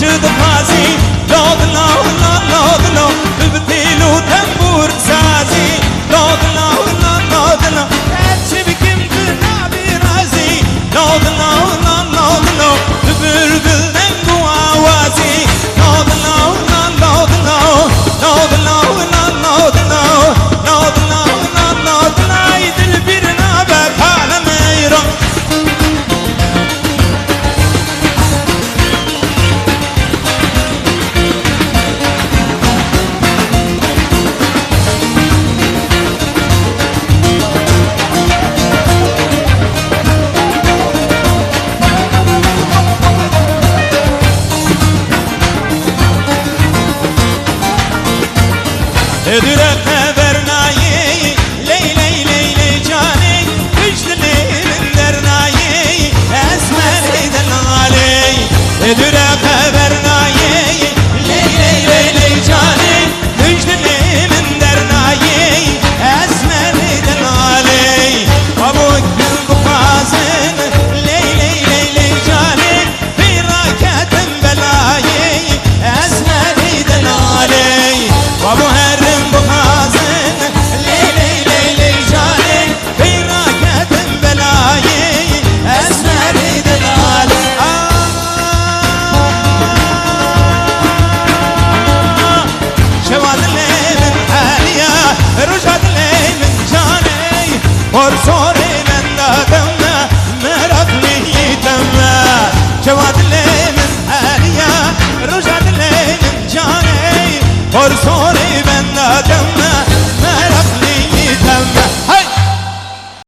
to the party. Lord, Lord, Lord, Lord, Lord, bebtelu tambur sazi. Lord, Lord, Lord, Lord, Lord, etçi kim bir razi. Lord, Lord, Lord, Lord, Lord, bülbülden bu avazi. Lord, Lord, Lord, Lord, Lord, Lord, Lord, Lord, Lord, Lord, Lord, Lord, Lord, Lord, lay dil bir nabe kalemeyro. Edire vernayi, ley ley ley ley cani, müjdelerin dernayi, esmeriden aley. Edire vernayi, ley ley ley ley cani, müjdelerin dernayi, esmeriden aley. Pamuk bir bukazın, ley ley ley ley cani, firaketin belayı, esmeriden aley. Pamuk और सोरे में दादम मेरा नहीं तम्मा जवाद ले में आलिया रुजाद ले में जाने और सोरे में दादम